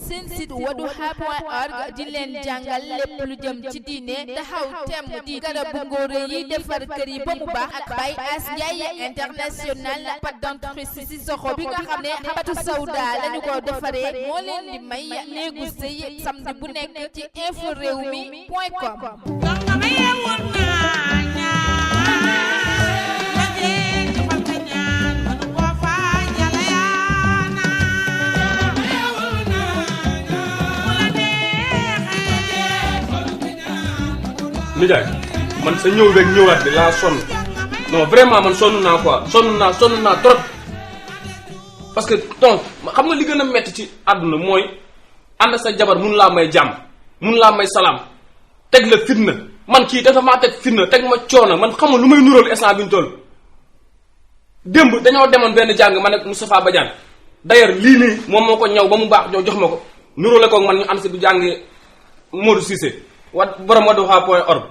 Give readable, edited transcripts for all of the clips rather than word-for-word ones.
seen site wadduha.org di leen jàngal lépp lu jëm ci diine taxaw temm di garabu ngóore yi defar kër yi ba mu baax ak Baye Ass Ndiaye international pâte dentifrice ci soxo bi nga xam ne xabatu sawda lañu ko defaree moo leen di may néegu sëy samedi bu nekk ci info rewmi.com. nijaay man sa ñëw beeg ñëwaat bi laa sonn non vraiment man sonn naa quoi sonn naa trop parce que donc xam nga li gën a metti ci àdduna mooy ànd sa jabar mun laa may jàmm mun laa may salaam teg la fitna man kii dafa maa teg fitna teg ma coono man xamul lu may nuróol instant bi ñu toll démb dañoo demoon benn jàng ma nekk Moustapha Badiane d'ailleurs lii nii moom moo ko ñëw ba mu baax jox ma ko nuróole koog man ñu am si du jàngi Modou Cissé borom wadduha.org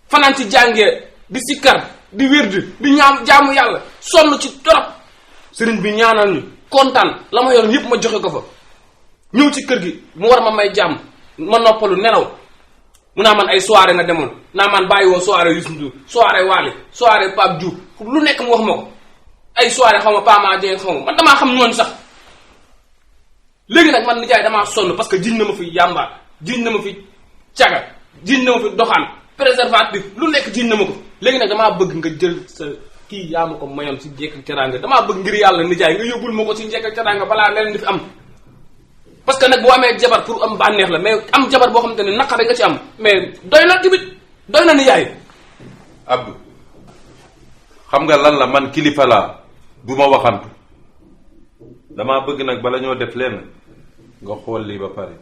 fanaan ci jàngee di sikkar di wirdi di ñaam jaamu yàlla sonn ci torop sëriñ bi ñaanal ñu kontaan la ma yoroon yëpp ma joxe ko fa ñëw ci kër gi mu war ma may jàmm ma noppalu nelaw mu naa man ay soirée nga demoon naa man bàyyi woo soirée Youssou Ndour soirée Wally soirée Pape Diouf lu nekk mu wax ma ko ay soirée xaw ma Pama Dieng xaw ma man damaa xam ñooñu sax léegi nag man nijaay damaa sonn parce que jiñ na ma fi yàmba jiñ na ma fi caga jiñ na ma fi doxaan préservatif lu nekk jiñ na ma ko léegi nag damaa bëgg nga jël sa kii yaa ma ko mayoon si njekk ak teraanga damaa bëgg ngir yàlla nijaay nga yóbbul ma ko si njekk ak teraanga balaa leneen di fi am parce que nag boo amee jabar pour am bànneex la mais am jabar boo xamante ne naqare nga ci am mais doy na tamit doy na nijaay. Abdou xam nga lan la man kilifa laa du ma waxantu damaa bëgg nag bala ñoo def lenn nga xool lii ba pare.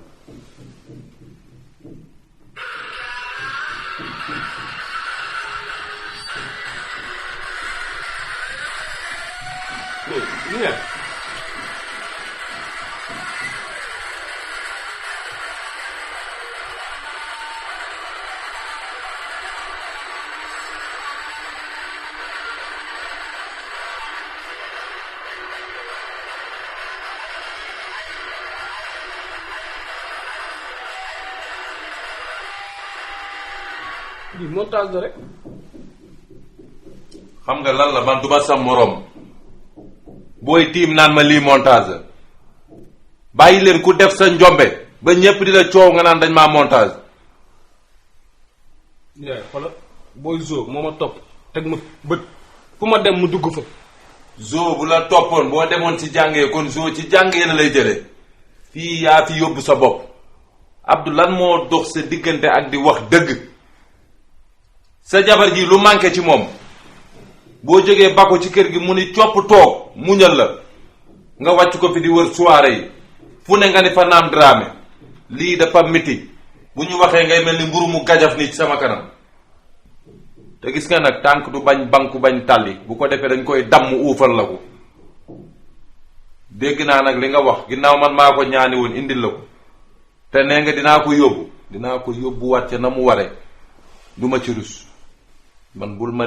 nijaay di montage la rek. xam nga lan la man du ma sa moroom booy tiim naan ma lii montage la bàyyi leen ku def sa njombe ba ñépp di la coow nga naan dañ maa montage. nijaay xoolal booy zoo moo ma topp teg ma bët fu ma dem mu dugg fa. zoo bu la toppoon boo demoon ci jàngee kon zoo ci jàngee la lay jëlee fii yaa fi yóbbu sa bopp. Abdou lan moo dox sa diggante ak di wax dëgg sa jabar ji lu manqué ci moom boo jógee bako ci kër gi mu ni copp toog muñal la nga wàcc ko fi di wër soirée yi fu ne nga ni fa naam Dramé lii dafa miti bu ñu waxee ngay mel ni mburu mu gajaf ni ci sama kanam te gis nga nag tànk du bañ banku bañ tàlli bu ko defee dañ koy damm uufal la ko dégg naa nag li nga wax ginnaaw man maa ko ñaani woon indil la ko te nee nga dinaa ko yóbbuwaat ca na mu ware du ma ci rus man bul ma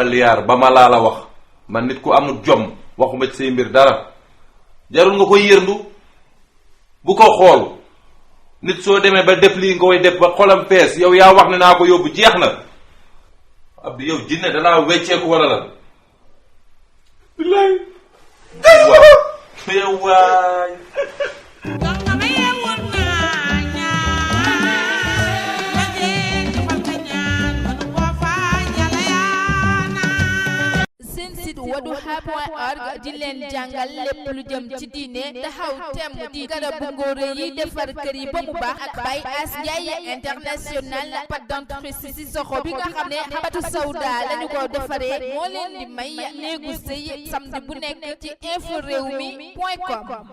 liyaar ba ma laa la wax man nit ku amul jom waxuma ci say mbir dara jarul nga koy yërndu bu ko xool nit soo demee ba def lii nga koy def ba xolam fees yow yaa wax ne naa ko yóbbu jeex na Abdou yow jinne danaa wecceeku wala lan billaay yow waay wadduha.org di leen jàngal lépp lu jëm ci diine taxaw temm di garabu ngóore yi defar kër yi ba mu baax ak Baye Ass Ndiaye international pâte dentifrice ci soxo bi nga xam ne xabatu sawda lañu ko defaree moo leen di may néegu sëy samedi bu nekk ci info rewmi.com.